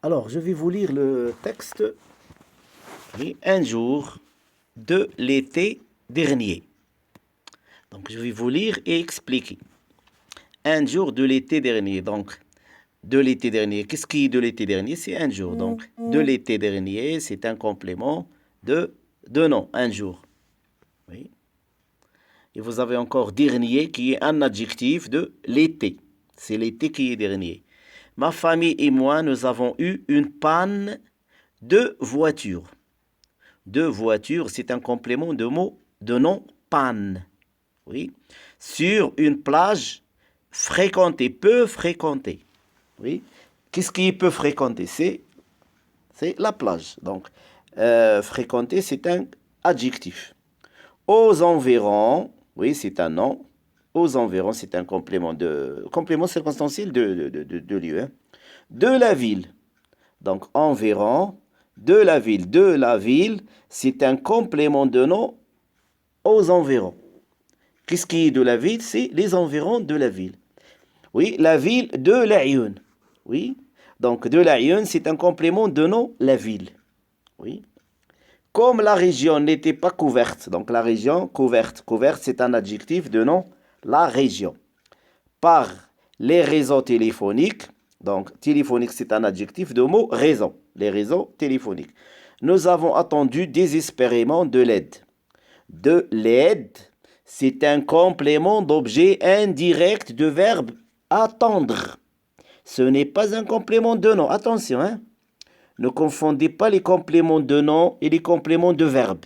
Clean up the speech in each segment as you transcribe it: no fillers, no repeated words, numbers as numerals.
Alors, je vais vous lire le texte. Oui, un jour de l'été dernier. Donc, je vais vous lire et expliquer. Un jour de l'été dernier. Donc, de l'été dernier. Qu'est-ce qui est de l'été dernier? C'est un jour. Donc, de l'été dernier, c'est un complément de nom. Un jour. Oui. Et vous avez encore dernier qui est un adjectif de l'été. C'est l'été qui est dernier. Ma famille et moi, nous avons eu une panne de voiture. De voiture, c'est un complément de mot de nom panne. Oui. Sur une plage fréquentée, peu fréquentée. Oui. Qu'est-ce qui peut fréquenter? C'est la plage. Donc, fréquenter, c'est un adjectif. Aux environs, oui, c'est un nom. Aux environs, c'est un complément circonstanciel de lieu. Hein. De la ville. Donc, environ, de la ville. De la ville, c'est un complément de nom aux environs. Qu'est-ce qui est de la ville? C'est les environs de la ville. Oui, la ville de l'Aïoun. Oui, donc de l'Aïoun, c'est un complément de nom la ville. Oui. Comme la région n'était pas couverte, donc la région couverte. Couverte, c'est un adjectif de nom la région. Par les réseaux téléphoniques, donc téléphonique, c'est un adjectif de mot réseau. Les réseaux téléphoniques. Nous avons attendu désespérément de l'aide. De l'aide, c'est un complément d'objet indirect de verbe attendre. Ce n'est pas un complément de nom. Attention, hein? Ne confondez pas les compléments de nom et les compléments de verbe.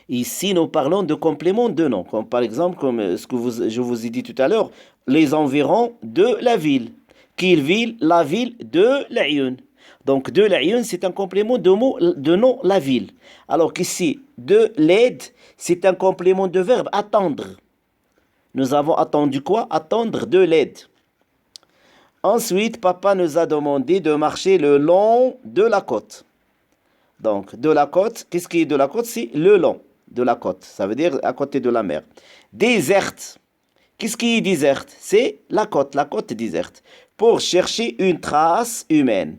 Ici, nous parlons de compléments de nom, comme par exemple, comme ce que je vous ai dit tout à l'heure, les environs de la ville. Quelle ville? La ville de l'Aïoun. Donc, de l'Aïoun, c'est un complément de nom, la ville. Alors qu'ici, de l'aide, c'est un complément de verbe attendre. Nous avons attendu quoi? Attendre de l'aide. Ensuite, papa nous a demandé de marcher le long de la côte. Donc, de la côte, qu'est-ce qui est de la côte? C'est le long de la côte. Ça veut dire à côté de la mer. Déserte. Qu'est-ce qui est déserte? C'est la côte déserte. Pour chercher une trace humaine.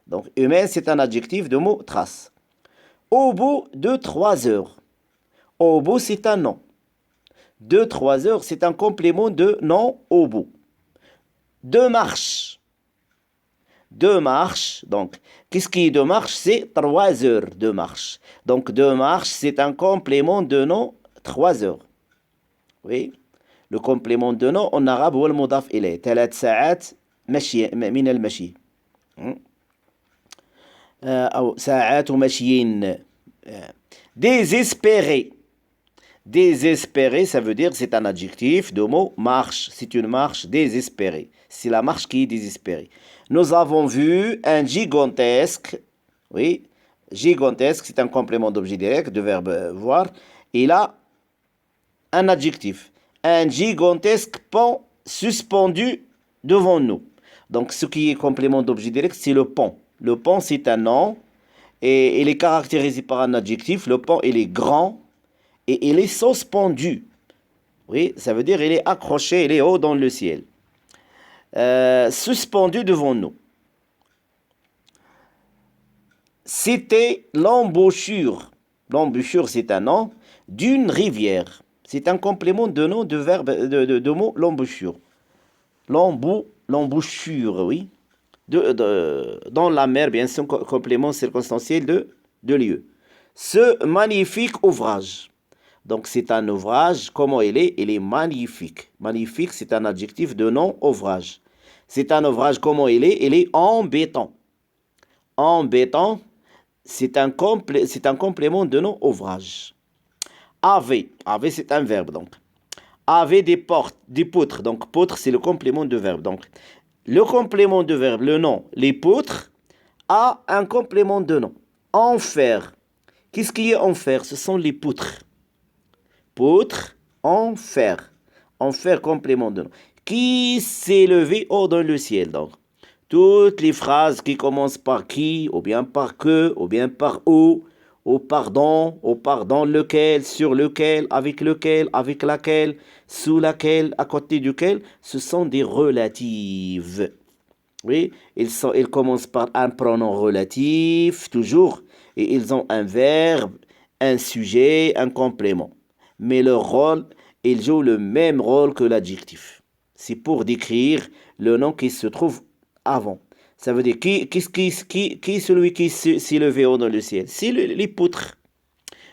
Donc, humaine, c'est un adjectif de mot trace. Au bout de 3 heures. Au bout, c'est un nom. De 3 heures, c'est un complément de nom au bout. De marche. De marche, donc, qu'est-ce qui est de marche? C'est 3 heures de marche. Donc, de marche, c'est un complément de nom 3 heures. Oui. Le complément de nom en arabe, هو المضاف إليه. 3 ساعات مشي من المشي. أو ساعات مشي. Désespéré. Désespéré, ça veut dire c'est un adjectif de mot marche. C'est une marche désespérée. C'est la marche qui est désespérée. Nous avons vu un gigantesque. Oui, gigantesque, c'est un complément d'objet direct, de verbe voir. Et là, un adjectif. Un gigantesque pont suspendu devant nous. Donc, ce qui est complément d'objet direct, c'est le pont. Le pont, c'est un nom. Et il est caractérisé par un adjectif. Le pont, il est grand. Et il est suspendu. Oui, ça veut dire il est accroché, il est haut dans le ciel. Suspendu devant nous. C'était l'embouchure. L'embouchure, c'est un nom d'une rivière. C'est un complément de nom de verbe de mot l'embouchure. L'embouchure, oui. Dans la mer, bien sûr, complément circonstanciel de lieu. Ce magnifique ouvrage. Donc, c'est un ouvrage. Comment il est? Il est magnifique. Magnifique, c'est un adjectif de nom ouvrage. C'est un ouvrage. Comment il est? Il est en béton. En béton, c'est un complément de nom ouvrage. Avait. Avait, c'est un verbe, donc. Avait des portes, des poutres. Donc, poutre, c'est le complément de verbe. Donc, le complément de verbe, le nom, les poutres, a un complément de nom. En fer. Qu'est-ce qui est en fer? Ce sont les poutres. Poutre, en fer. En fer, complément de nom. Qui s'est levé haut dans le ciel, donc. Toutes les phrases qui commencent par qui, ou bien par que, ou bien par où, ou pardon, lequel, sur lequel, avec laquelle, sous laquelle, à côté duquel, ce sont des relatives. Oui, ils commencent par un pronom relatif, toujours, et ils ont un verbe, un sujet, un complément. Mais leur rôle, ils jouent le même rôle que l'adjectif. C'est pour décrire le nom qui se trouve avant. Ça veut dire qui est celui qui s'est levé haut dans le ciel? C'est les poutres.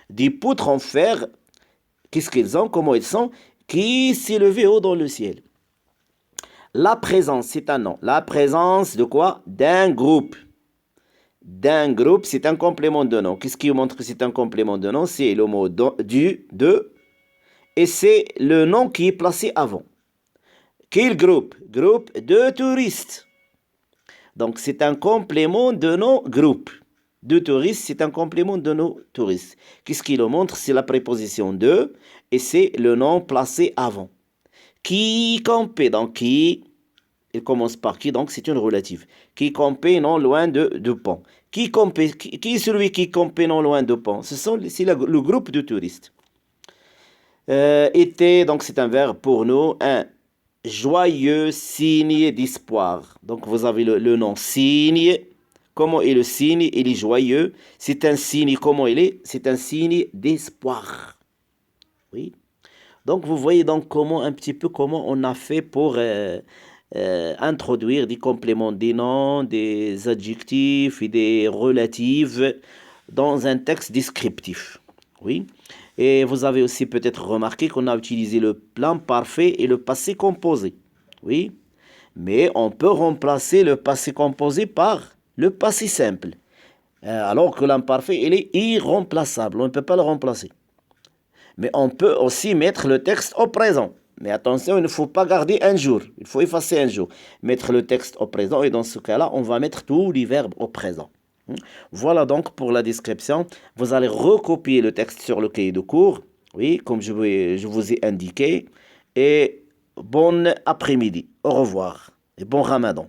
Des poutres en fer, qu'est-ce qu'ils ont? Comment ils sont? Qui s'est levé haut dans le ciel? La présence, c'est un nom. La présence de quoi? D'un groupe. D'un groupe, c'est un complément de nom. Qu'est-ce qui montre que c'est un complément de nom? C'est le mot du, de, et c'est le nom qui est placé avant. Quel groupe? Groupe de touristes. Donc, c'est un complément de nos groupes. De touristes, c'est un complément de nos touristes. Qu'est-ce qui le montre? C'est la préposition de, et c'est le nom placé avant. Qui campait, donc qui, il commence par qui, donc c'est une relative. Qui campait non loin de pont. Qui est celui qui campait non loin de pont? C'est le groupe de touristes. Était, donc c'est un verbe pour nous, un joyeux signe d'espoir. Donc vous avez le nom signe. Comment est le signe? Il est joyeux. C'est un signe, comment il est? C'est un signe d'espoir. Oui. Donc vous voyez donc un petit peu comment on a fait pour introduire des compléments des noms, des adjectifs et des relatives dans un texte descriptif. Oui. Et vous avez aussi peut-être remarqué qu'on a utilisé le plan parfait et le passé composé. Oui. Mais on peut remplacer le passé composé par le passé simple. Alors que l'imparfait, il est irremplaçable. On ne peut pas le remplacer. Mais on peut aussi mettre le texte au présent. Mais attention, il ne faut pas garder un jour. Il faut effacer un jour. Mettre le texte au présent. Et dans ce cas-là, on va mettre tous les verbes au présent. Voilà donc pour la description. Vous allez recopier le texte sur le cahier de cours. Oui, comme je vous ai indiqué. Et bon après-midi. Au revoir. Et bon Ramadan.